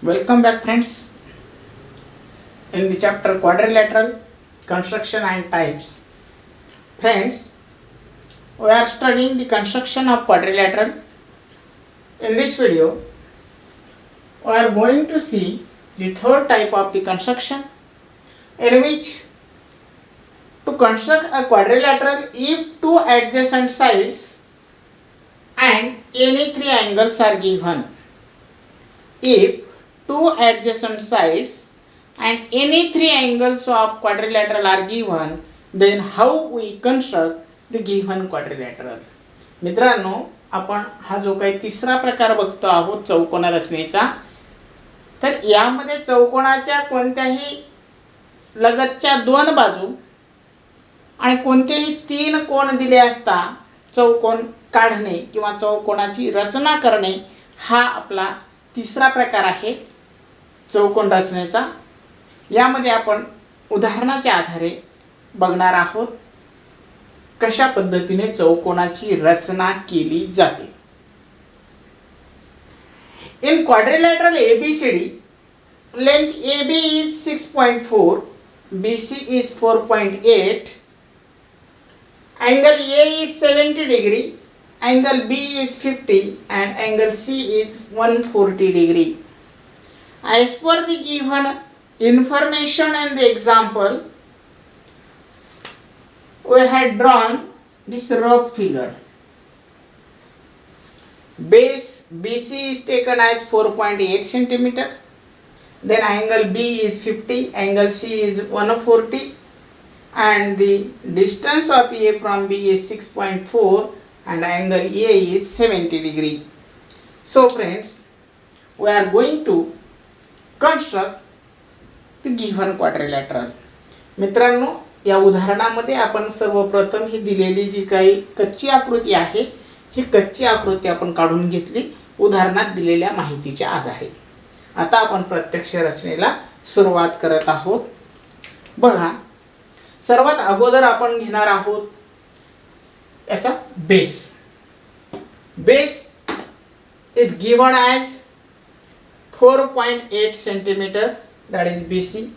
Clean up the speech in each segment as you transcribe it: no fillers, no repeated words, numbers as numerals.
Welcome back, friends. In the chapter quadrilateral construction and types. Friends, we are studying the construction of quadrilateral. In this video, we are going to see the third type of the construction, in which to construct a quadrilateral if two adjacent sides and any three angles are given. If two adjacent sides and any three angles of quadrilateral are given, then how we construct the given quadrilateral. मित्रांनो, आपण हा जो काही तिसरा प्रकार बघतो आहोत चौकोन रचनेचा, तर यामध्ये चौकोनाच्या कोणत्याही लगतच्या दोन बाजू आणि कोणतेही तीन कोन दिले असता चौकोन काढणे किंवा चौकोनाची रचना करणे हा आपला तिसरा प्रकार आहे चौकोन रचनेचा. यामध्ये आपण उदाहरणाच्या आधारे बघणार आहोत कशा पद्धतीने चौकोनाची रचना केली जाते. इन quadrilateral ABCD, length AB is 6.4, BC is 4.8, angle A is 70 degree, angle B is 50 and angle C is 140 degree. As per the given information and the example, we had drawn this rough figure. Base BC is taken as 4.8 centimeter. Then angle B is 50, angle C is 140, and the distance of A from B is 6.4 and angle A is 70 degree. So friends, we are going to construct the given quadrilateral. मित्रांनो, या उदाहरणामध्ये आपण सर्वप्रथम ही दिलेली जी काही कच्ची आकृती आहे, ही कच्ची आकृती आपण काढून घेतली उदाहरणात दिलेल्या माहितीच्या आधारे. आता आपण प्रत्यक्ष रचनेला सुरुवात करत आहोत. बघा, सर्वात अगोदर आपण घेणार आहोत याचा base. Base is given as 4.8 centimeter, that is BC.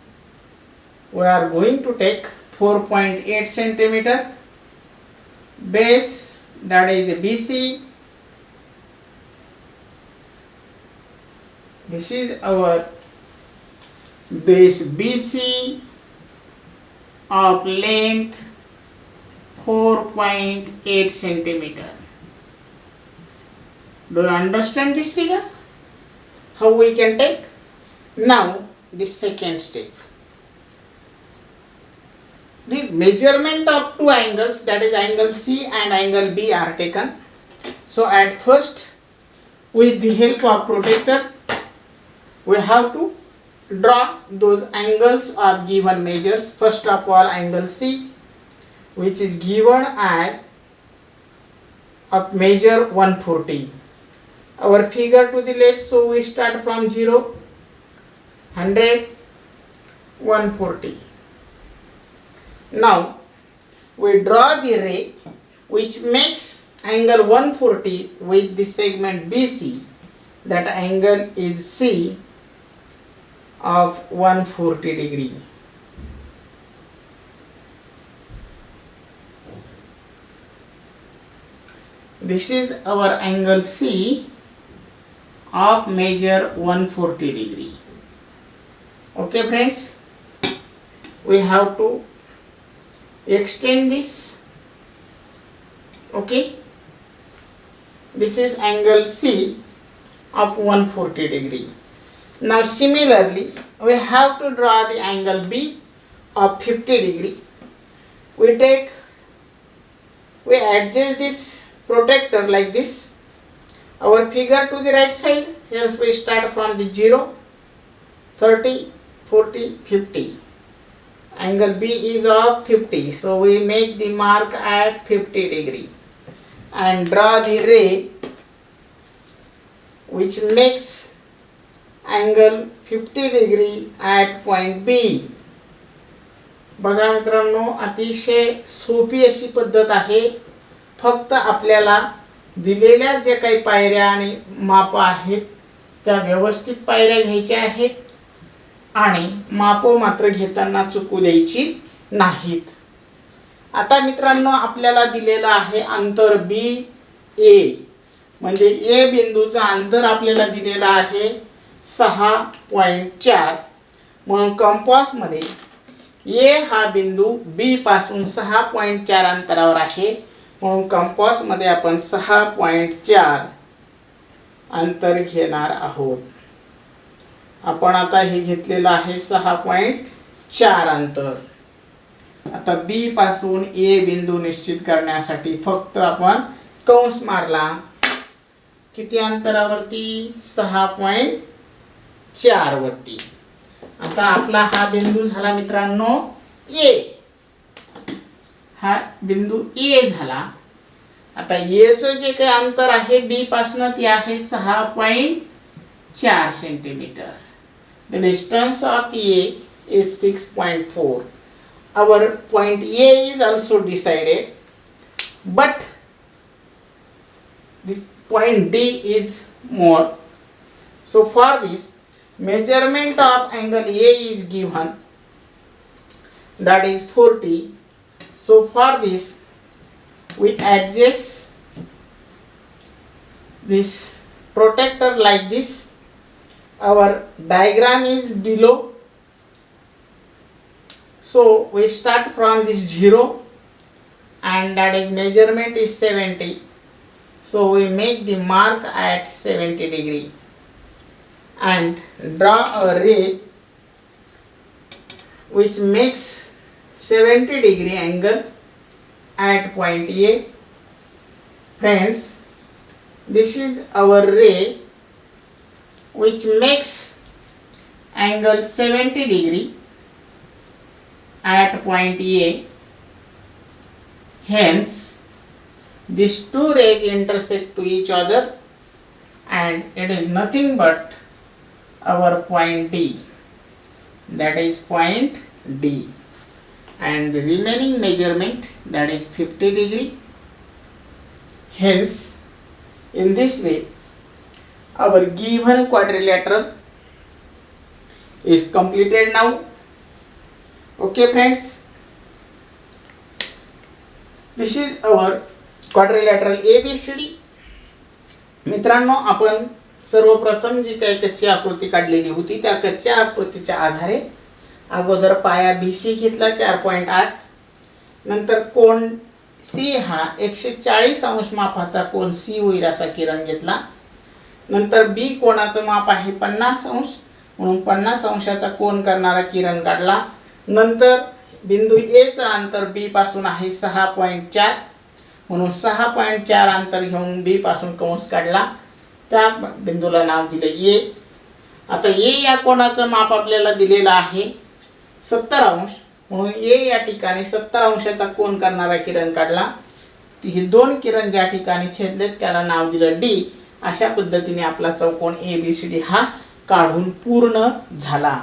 We are going to take 4.8 centimeter base, that is BC. This is our base BC of length 4.8 centimeter. Do you understand this figure? How we can take? Now the second step. The measurement of two angles, that is angle C and angle B, are taken. So at first, with the help of protractor, we have to draw those angles of given measures. First of all, angle C, which is given as of measure 140. Our figure to the left, so we start from 0, 100, 140. Now we draw the ray which makes angle 140 with the segment BC. That angle is C of 140 degree. This is our angle C of measure 140 degree. Okay friends, we have to extend this. Okay, this is angle C of 140 degree. Now similarly, we have to draw the angle B of 50 degree. We adjust this protractor like this. Our figure to the right side, hence we start from the 0, 30, 40, 50. Angle B is of 50, so we make the mark at 50 degree and draw the ray which makes angle 50 degree at point B. बघा मित्रांनो, अतिशय सोपी अशी पद्धत आहे. फक्त आपल्याला दिलेल्या जे काही पायऱ्या आणि माप आहेत त्या व्यवस्थित पायऱ्या घ्यायच्या आहेत आणि माप मात्र घेताना चुकू द्यायची नाहीत. आता मित्रांनो, आपल्याला दिलेलं आहे अंतर बी ए, म्हणजे ए बिंदूचं अंतर आपल्याला दिलेलं आहे 6.4. म्हणून कंपास मध्ये ए हा बिंदू बी पासून 6.4 अंतरावर आहे. म्हणून कंपास मध्ये आपण 6.4 अंतर घेणार आहोत. आपण आता हे घेतलेलं आहे 6.4 अंतर. आता बी पासून ए बिंदू निश्चित करण्यासाठी फक्त आपण कंस मारला. किती अंतरावरती? 6.4 वरती. आता आपला हा बिंदू झाला मित्रांनो ए. हा बिंदू ए झाला. आता ए चं जे काही अंतर आहे बी पासून ते आहे 6.4 centimetre. The distance of A is 6.4. Our point A is also decided, but the point D is more. So for this, measurement of angle A is given, that is 40. So for this, we adjust this protector like this. Our diagram is below. So we start from this 0 and that is measurement is 70. So we make the mark at 70 degree and draw a ray which makes 70 degree angle at point A. Friends, this is our ray which makes angle 70 degree at point A. Hence, these two rays intersect to each other and it is nothing but our point D. That is point D. And the remaining measurement, that is 50 degree. Hence, in this way, our given quadrilateral is completed now. Okay friends, this is our quadrilateral ABCD. मित्रांनो, आपण सर्वप्रथम जी काही कच्ची आकृती काढलेली होती त्या कच्च्या आकृतीच्या आधारे अगोदर पाया BC घेतला 4.8. नंतर कोन C हा 140 अंश मापाचा कोन C होईल असा किरण घेतला. नंतर बी कोणाचं माप आहे 50 अंश, म्हणून 50 अंशाचा कोन करणारा किरण काढला. नंतर बिंदू ए चं अंतर बी पासून आहे 6.4, म्हणून 6.4 अंतर घेऊन बी पासून कंस काढला. त्या बिंदूला नाव दिले ए. आता ए या कोणाचं माप आपल्याला दिलेलं आहे 70 अंश, म्हणून ए या ठिकाणी 70 अंशाचा कोन करणारा किरण काढला. ही दोन किरण ज्या ठिकाणी छेदलेत त्याला नाव दिलं डी. अशा पद्धतीने आपला चौकोन ABCD हा काढून पूर्ण झाला.